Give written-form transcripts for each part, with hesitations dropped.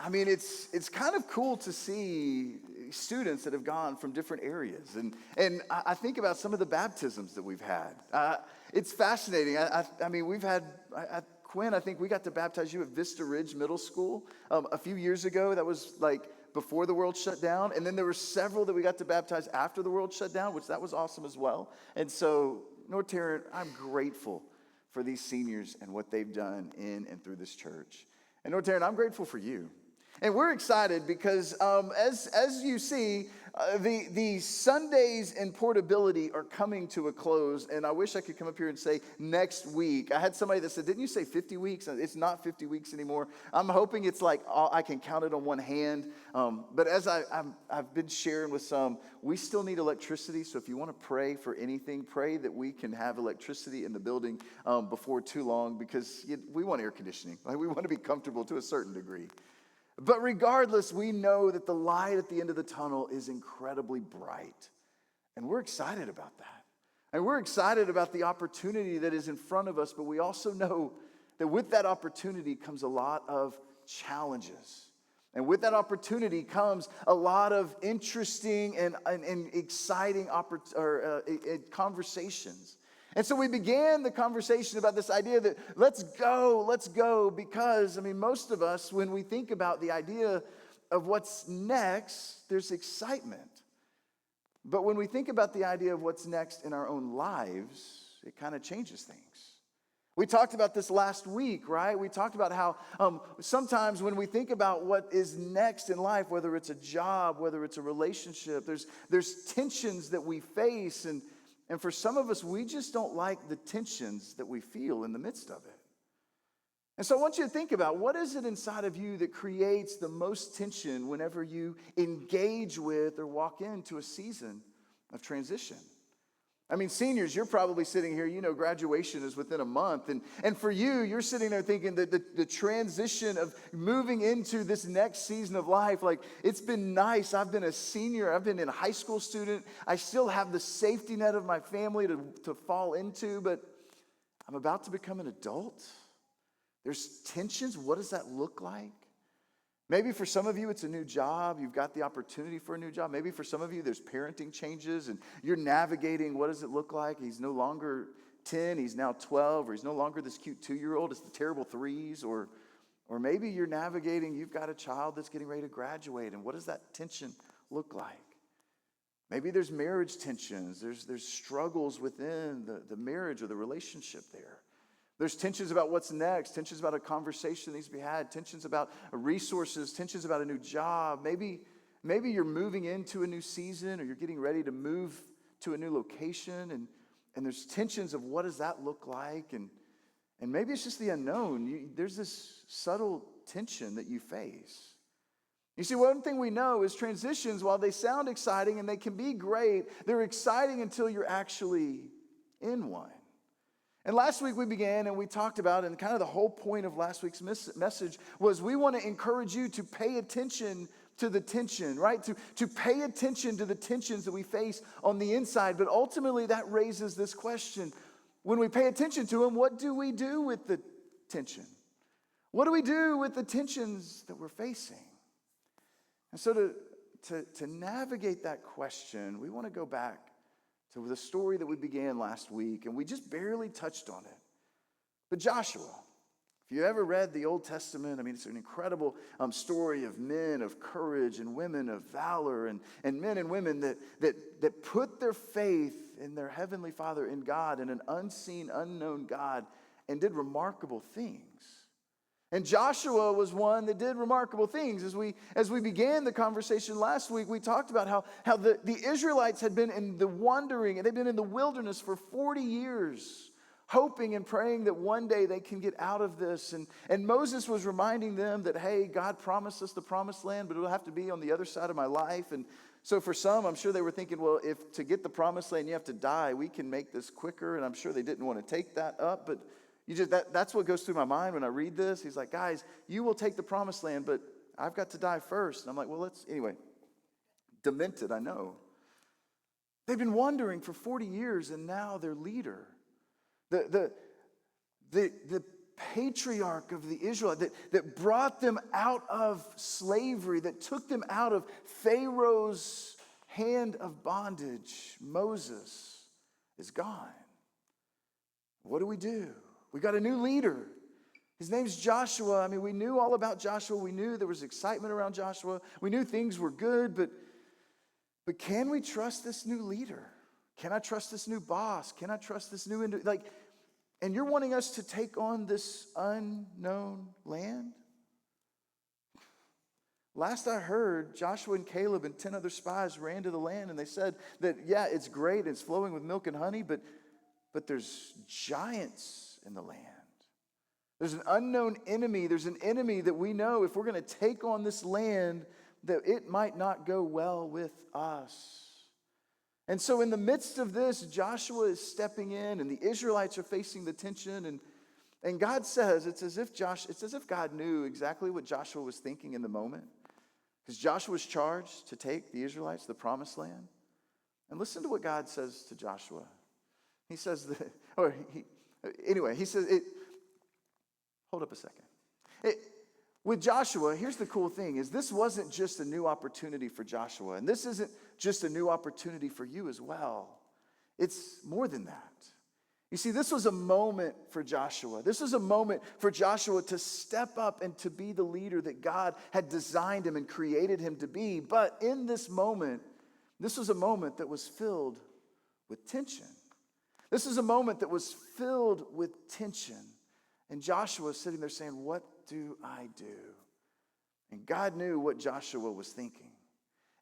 I mean, it's kind of cool to see students that have gone from different areas, and I think about some of the baptisms that we've had. It's fascinating. I mean, we've had Quinn. I think we got to baptize you at Vista Ridge Middle School a few years ago. That was like before the world shut down, and then there were several that we got to baptize after the world shut down, which that was awesome as well. And so, North Tarrant, I'm grateful for these seniors and what they've done in and through this church. And North Tarrant, I'm grateful for you. And we're excited because as you see, the Sundays in Portability are coming to a close. And I wish I could come up here and say next week. I had somebody that said, didn't you say 50 weeks? It's not 50 weeks anymore. I'm hoping it's like I can count it on one hand. But as I've been sharing with some, we still need electricity. So if you want to pray for anything, pray that we can have electricity in the building before too long, because we want air conditioning. Like, we want to be comfortable to a certain degree. But regardless, we know that the light at the end of the tunnel is incredibly bright. And we're excited about that. And we're excited about the opportunity that is in front of us, but we also know that with that opportunity comes a lot of challenges. And with that opportunity comes a lot of interesting and exciting conversations. And so we began the conversation about this idea that let's go, because, I mean, most of us, when we think about the idea of what's next, there's excitement. But when we think about the idea of what's next in our own lives, it kind of changes things. We talked about this last week, right? We talked about how sometimes when we think about what is next in life, whether it's a job, whether it's a relationship, there's tensions that we face, and for some of us, we just don't like the tensions that we feel in the midst of it. And so I want you to think about, what is it inside of you that creates the most tension whenever you engage with or walk into a season of transition? I mean, seniors, you're probably sitting here, you know, graduation is within a month. And for you, you're sitting there thinking that the transition of moving into this next season of life, like, it's been nice. I've been a senior. I've been a high school student. I still have the safety net of my family to fall into, but I'm about to become an adult. There's tensions. What does that look like? Maybe for some of you, it's a new job. You've got the opportunity for a new job. Maybe for some of you, there's parenting changes, and you're navigating, what does it look like? He's no longer 10, he's now 12, or he's no longer this cute 2-year-old. It's the terrible 3s, or maybe you're navigating, you've got a child that's getting ready to graduate, and what does that tension look like? Maybe there's marriage tensions. There's struggles within the marriage or the relationship there. There's tensions about what's next, tensions about a conversation that needs to be had, tensions about resources, tensions about a new job. Maybe you're moving into a new season, or you're getting ready to move to a new location, and there's tensions of what does that look like, and maybe it's just the unknown. There's this subtle tension that you face. You see, one thing we know is transitions, while they sound exciting and they can be great, they're exciting until you're actually in one. And last week we began and we talked about, and kind of the whole point of last week's message was, we want to encourage you to pay attention to the tension, right? To pay attention to the tensions that we face on the inside. But ultimately that raises this question. When we pay attention to them, what do we do with the tension? What do we do with the tensions that we're facing? And so to navigate that question, we want to go back to the story that we began last week, and we just barely touched on it. But Joshua, if you ever read the Old Testament, I mean, it's an incredible story of men of courage and women of valor, and men and women that put their faith in their heavenly Father, in God, in an unseen, unknown God, and did remarkable things. And Joshua was one that did remarkable things. As we began the conversation last week, we talked about how the Israelites had been in the wandering, and they've been in the wilderness for 40 years, hoping and praying that one day they can get out of this. And Moses was reminding them that, hey, God promised us the promised land, but it'll have to be on the other side of my life. And so for some, I'm sure they were thinking, well, if to get the promised land you have to die, we can make this quicker. And I'm sure they didn't want to take that up, but that's what goes through my mind when I read this. He's like, guys, you will take the promised land, but I've got to die first. And I'm like, well, anyway, demented, I know. They've been wandering for 40 years, and now their leader, the patriarch of the Israelites, that brought them out of slavery, that took them out of Pharaoh's hand of bondage, Moses, is gone. What do? We got a new leader. His name's Joshua. I mean, we knew all about Joshua. We knew there was excitement around Joshua. We knew things were good, but can we trust this new leader? Can I trust this new boss? Can I trust this new and you're wanting us to take on this unknown land? Last I heard, Joshua and Caleb and 10 other spies ran to the land, and they said that, yeah, it's great, it's flowing with milk and honey, but there's giants in the land. There's an unknown enemy. There's an enemy that we know if we're going to take on this land, that it might not go well with us. And so in the midst of this, Joshua is stepping in, and the Israelites are facing the tension, and God says, it's as if God knew exactly what Joshua was thinking in the moment. Because Joshua was charged to take the Israelites to the promised land. And listen to what God says to Joshua. He says he says, hold up a second. With Joshua, here's the cool thing, is this wasn't just a new opportunity for Joshua. And this isn't just a new opportunity for you as well. It's more than that. You see, this was a moment for Joshua. This was a moment for Joshua to step up and to be the leader that God had designed him and created him to be. But in this moment, this was a moment that was filled with tension. This is a moment that was filled with tension. And Joshua is sitting there saying, what do I do? And God knew what Joshua was thinking.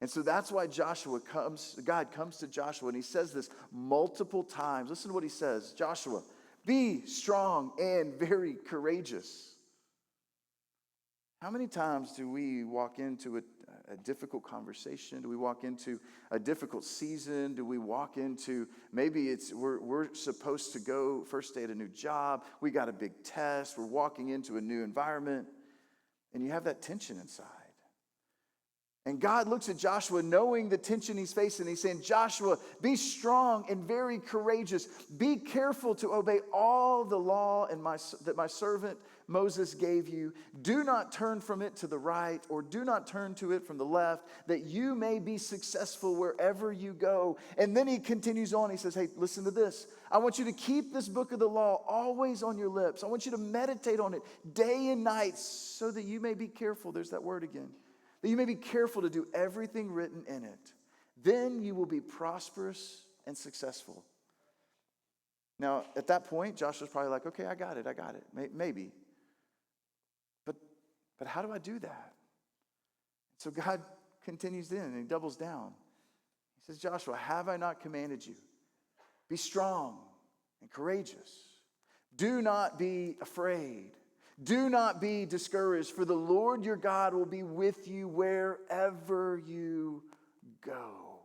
And so that's why God comes to Joshua, and he says this multiple times. Listen to what he says. Joshua, be strong and very courageous. How many times do we walk into a difficult conversation? Do we walk into a difficult season? Do we walk into, maybe we're supposed to go first day at a new job. We got a big test. We're walking into a new environment, and you have that tension inside. And God looks at Joshua knowing the tension he's facing. He's saying, Joshua, be strong and very courageous. Be careful to obey all the law that my servant Moses gave you. Do not turn from it to the right, or do not turn to it from the left, that you may be successful wherever you go. And then he continues on. He says, hey, listen to this. I want you to keep this book of the law always on your lips. I want you to meditate on it day and night so that you may be careful. There's that word again. That you may be careful to do everything written in it. Then you will be prosperous and successful. Now, at that point, Joshua's probably like, okay, I got it. Maybe. But how do I do that? So God continues in and he doubles down. He says, Joshua, have I not commanded you? Be strong and courageous. Do not be afraid. Do not be discouraged, for the Lord your God will be with you wherever you go.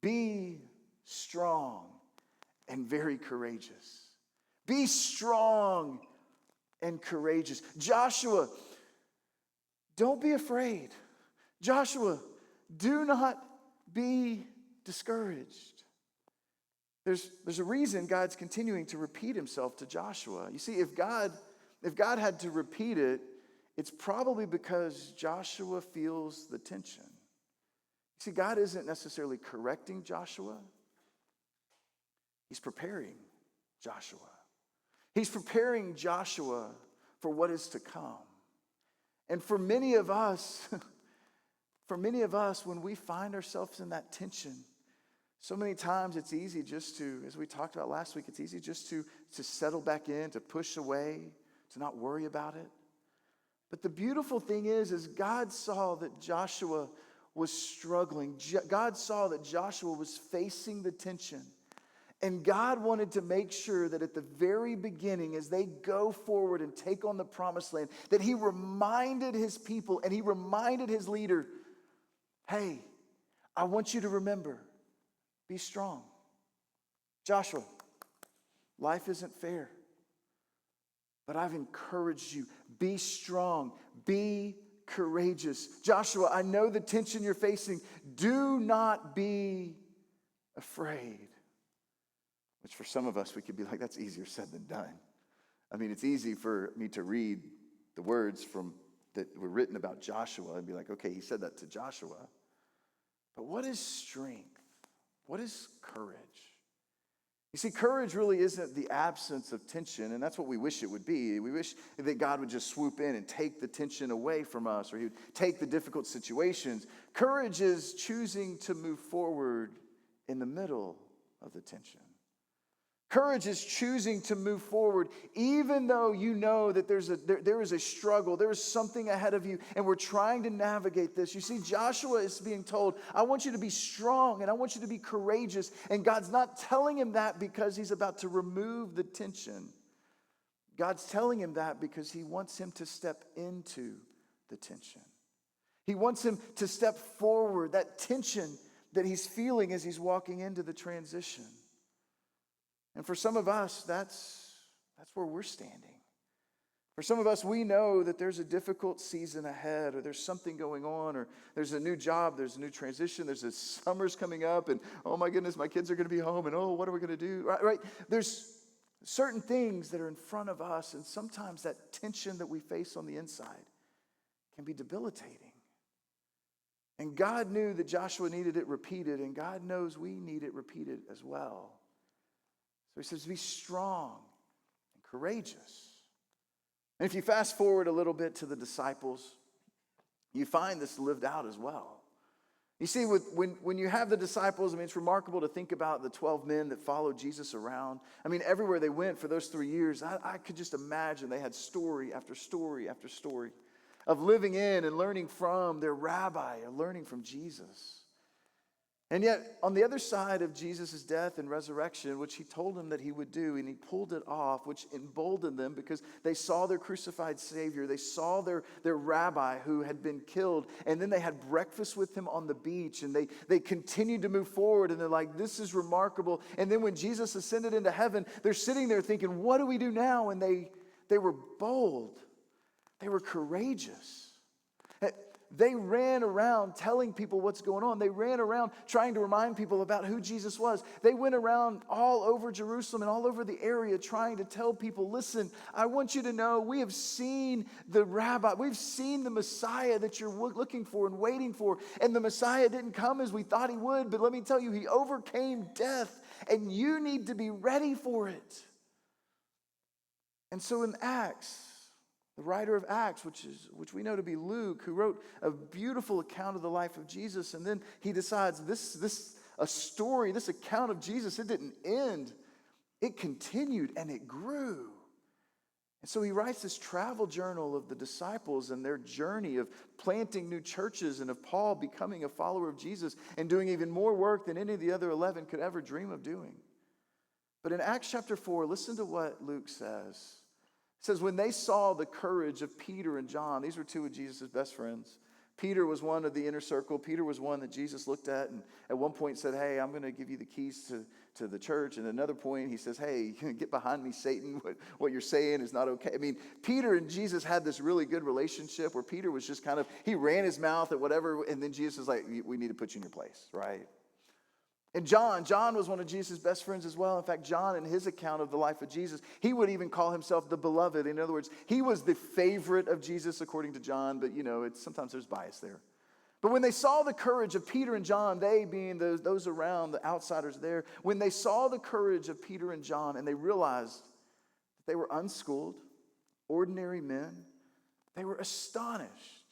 Be strong and very courageous. Be strong and courageous. Joshua, don't be afraid. Joshua, do not be discouraged. There's a reason God's continuing to repeat himself to Joshua. You see, if God had to repeat it, it's probably because Joshua feels the tension. You see, God isn't necessarily correcting Joshua. He's preparing Joshua. He's preparing Joshua for what is to come. And for many of us, when we find ourselves in that tension, so many times it's easy just to, as we talked about last week, it's easy just to settle back in, to push away, to not worry about it. But the beautiful thing is God saw that Joshua was struggling. God saw that Joshua was facing the tension. And God wanted to make sure that at the very beginning, as they go forward and take on the promised land, that he reminded his people and he reminded his leader, hey, I want you to remember, be strong. Joshua, life isn't fair, but I've encouraged you. Be strong. Be courageous. Joshua, I know the tension you're facing. Do not be afraid. Which for some of us, we could be like, that's easier said than done. I mean, it's easy for me to read the words that were written about Joshua and be like, okay, he said that to Joshua. But what is strength? What is courage? You see, courage really isn't the absence of tension, and that's what we wish it would be. We wish that God would just swoop in and take the tension away from us, or he would take the difficult situations. Courage is choosing to move forward in the middle of the tension. Courage is choosing to move forward even though you know that there is a struggle, there is something ahead of you, and we're trying to navigate this. You see, Joshua is being told, I want you to be strong and I want you to be courageous. And God's not telling him that because he's about to remove the tension. God's telling him that because he wants him to step into the tension. He wants him to step forward, that tension that he's feeling as he's walking into the transition. And for some of us, that's where we're standing. For some of us, we know that there's a difficult season ahead, or there's something going on, or there's a new job, there's a new transition, there's a summer's coming up, and oh my goodness, my kids are going to be home, and oh, what are we going to do? Right? There's certain things that are in front of us, and sometimes that tension that we face on the inside can be debilitating. And God knew that Joshua needed it repeated, and God knows we need it repeated as well. So he says, be strong and courageous. And if you fast forward a little bit to the disciples, you find this lived out as well. You see, when you have the disciples, I mean, it's remarkable to think about the 12 men that followed Jesus around. I mean, everywhere they went for those 3 years, I could just imagine they had story after story after story of living in and learning from their rabbi and learning from Jesus. And yet, on the other side of Jesus' death and resurrection, which he told them that he would do, and he pulled it off, which emboldened them because they saw their crucified Savior. They saw their rabbi who had been killed, and then they had breakfast with him on the beach, and they continued to move forward, and they're like, this is remarkable. And then when Jesus ascended into heaven, they're sitting there thinking, what do we do now? And they were bold. They were courageous. They ran around telling people what's going on. They ran around trying to remind people about who Jesus was. They went around all over Jerusalem and all over the area trying to tell people, listen, I want you to know we have seen the rabbi. We've seen the Messiah that you're looking for and waiting for. And the Messiah didn't come as we thought he would, but let me tell you, he overcame death, and you need to be ready for it. And so in Acts, the writer of Acts, which we know to be Luke, who wrote a beautiful account of the life of Jesus, and then he decides this account of Jesus, it didn't end. It continued and it grew. And so he writes this travel journal of the disciples and their journey of planting new churches and of Paul becoming a follower of Jesus and doing even more work than any of the other 11 could ever dream of doing. But in Acts chapter 4, listen to what Luke says. It says, when they saw the courage of Peter and John, these were two of Jesus' best friends. Peter was one of the inner circle. Peter was one that Jesus looked at and at one point said, hey, I'm going to give you the keys to the church. And at another point, he says, hey, get behind me, Satan. What you're saying is not okay. I mean, Peter and Jesus had this really good relationship where Peter was just kind of, he ran his mouth at whatever, and then Jesus was like, we need to put you in your place, right? And John was one of Jesus' best friends as well. In fact, John, in his account of the life of Jesus, he would even call himself the beloved. In other words, he was the favorite of Jesus according to John, but sometimes there's bias there. But when they saw the courage of Peter and John, they being those around, the outsiders there, when they saw the courage of Peter and John and they realized that they were unschooled, ordinary men, they were astonished.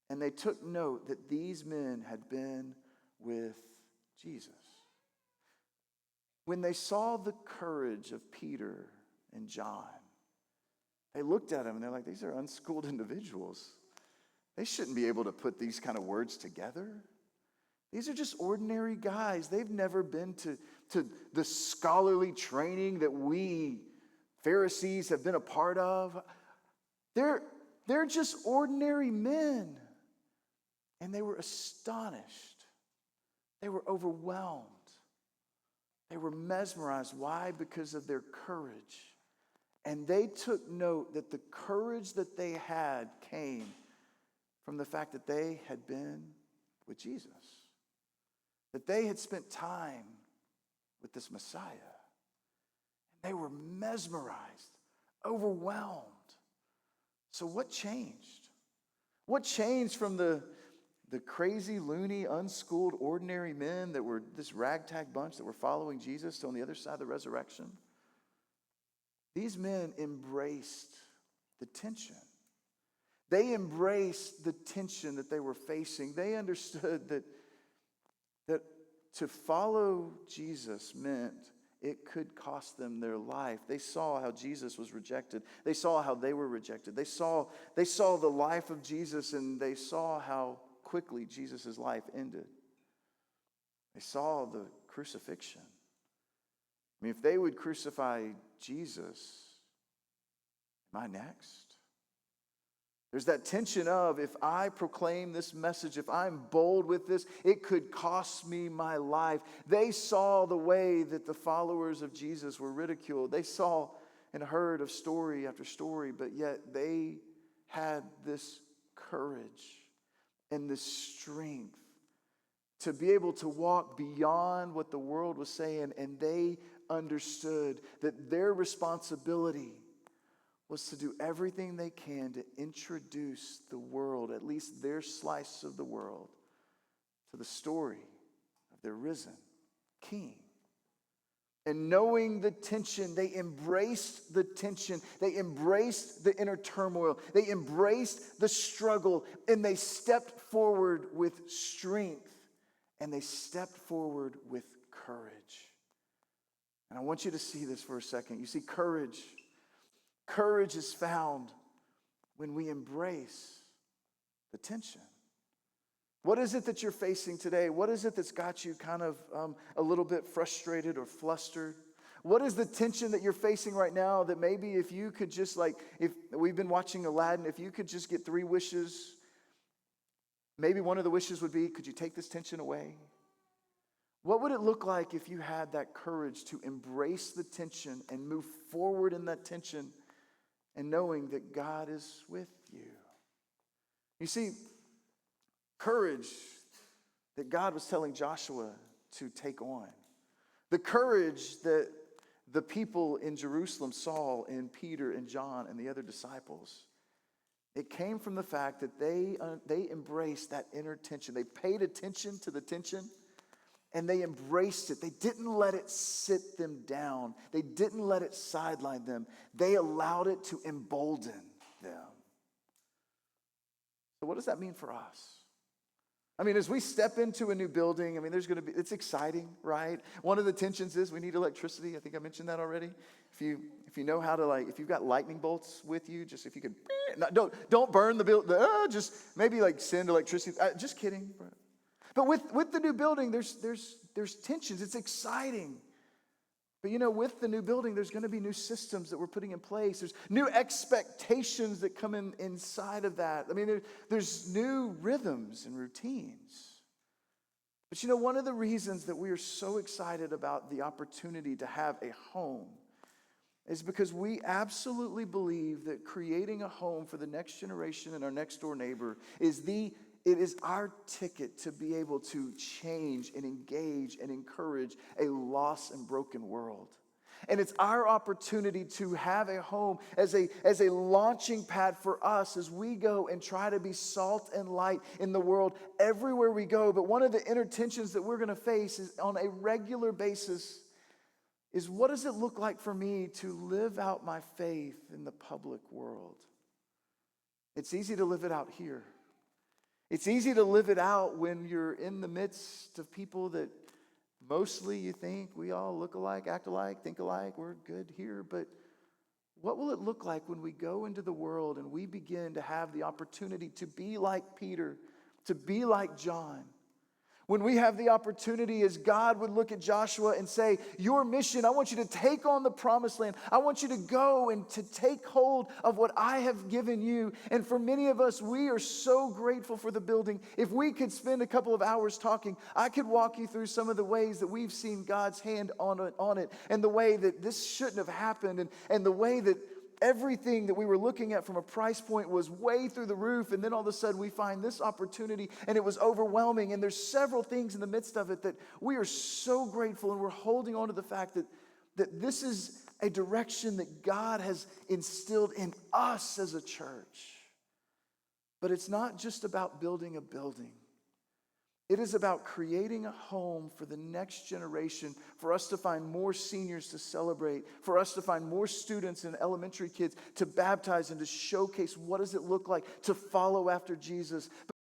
And they took note that these men had been with Jesus. When they saw the courage of Peter and John, they looked at him and they're like, these are unschooled individuals. They shouldn't be able to put these kind of words together. These are just ordinary guys. They've never been to the scholarly training that we Pharisees have been a part of. They're just ordinary men. And they were astonished. They were overwhelmed. They were mesmerized. Why? Because of their courage. And they took note that the courage that they had came from the fact that they had been with Jesus. That they had spent time with this Messiah. And they were mesmerized, overwhelmed. So what changed? What changed from the crazy, loony, unschooled, ordinary men that were this ragtag bunch that were following Jesus to on the other side of the resurrection? These men embraced the tension. They embraced the tension that they were facing. They understood that to follow Jesus meant it could cost them their life. They saw how Jesus was rejected. They saw how they were rejected. They saw the life of Jesus, and they saw how quickly Jesus' life ended. They saw the crucifixion. I mean, if they would crucify Jesus, am I next? There's that tension of, if I proclaim this message, if I'm bold with this, it could cost me my life. They saw the way that the followers of Jesus were ridiculed. They saw and heard of story after story, but yet they had this courage and this strength to be able to walk beyond what the world was saying, and they understood that their responsibility was to do everything they can to introduce the world, at least their slice of the world, to the story of their risen King. And knowing the tension, they embraced the tension. They embraced the inner turmoil. They embraced the struggle, and they stepped forward with strength, and they stepped forward with courage. And I want you to see this for a second. You see, courage is found when we embrace the tension. What is it that you're facing today? What is it that's got you kind of a little bit frustrated or flustered? What is the tension that you're facing right now that maybe if you could just if we've been watching Aladdin, if you could just get 3 wishes, maybe one of the wishes would be, could you take this tension away? What would it look like if you had that courage to embrace the tension and move forward in that tension, and knowing that God is with you? You see, courage that God was telling Joshua to take on, the courage that the people in Jerusalem saw in Peter and John and the other disciples, it came from the fact that they embraced that inner tension. They paid attention to the tension, and they embraced it. They didn't let it sit them down. They didn't let it sideline them. They allowed it to embolden them. So what does that mean for us? I mean, as we step into a new building, I mean, it's exciting, right? One of the tensions is we need electricity. I think I mentioned that already. If you know how to, if you've got lightning bolts with you, just if you could, don't burn the building, just maybe send electricity. Just kidding. But with the new building, there's tensions. It's exciting. But with the new building, there's going to be new systems that we're putting in place. There's new expectations that come inside of that. I mean, there's new rhythms and routines. But one of the reasons that we are so excited about the opportunity to have a home is because we absolutely believe that creating a home for the next generation and our next door neighbor it is our ticket to be able to change and engage and encourage a lost and broken world. And it's our opportunity to have a home as a launching pad for us as we go and try to be salt and light in the world everywhere we go. But one of the inner tensions that we're going to face is on a regular basis is, what does it look like for me to live out my faith in the public world? It's easy to live it out here. It's easy to live it out when you're in the midst of people that mostly you think we all look alike, act alike, think alike, we're good here. But what will it look like when we go into the world and we begin to have the opportunity to be like Peter, to be like John? When we have the opportunity, as God would look at Joshua and say, your mission, I want you to take on the promised land. I want you to go and to take hold of what I have given you. And for many of us, we are so grateful for the building. If we could spend a couple of hours talking, I could walk you through some of the ways that we've seen God's hand on it, and the way that this shouldn't have happened, and the way that everything that we were looking at from a price point was way through the roof, and then all of a sudden we find this opportunity and it was overwhelming, and there's several things in the midst of it that we are so grateful, and we're holding on to the fact that this is a direction that God has instilled in us as a church. But it's not just about building a building. It is about creating a home for the next generation, for us to find more seniors to celebrate, for us to find more students and elementary kids to baptize and to showcase what does it look like to follow after Jesus.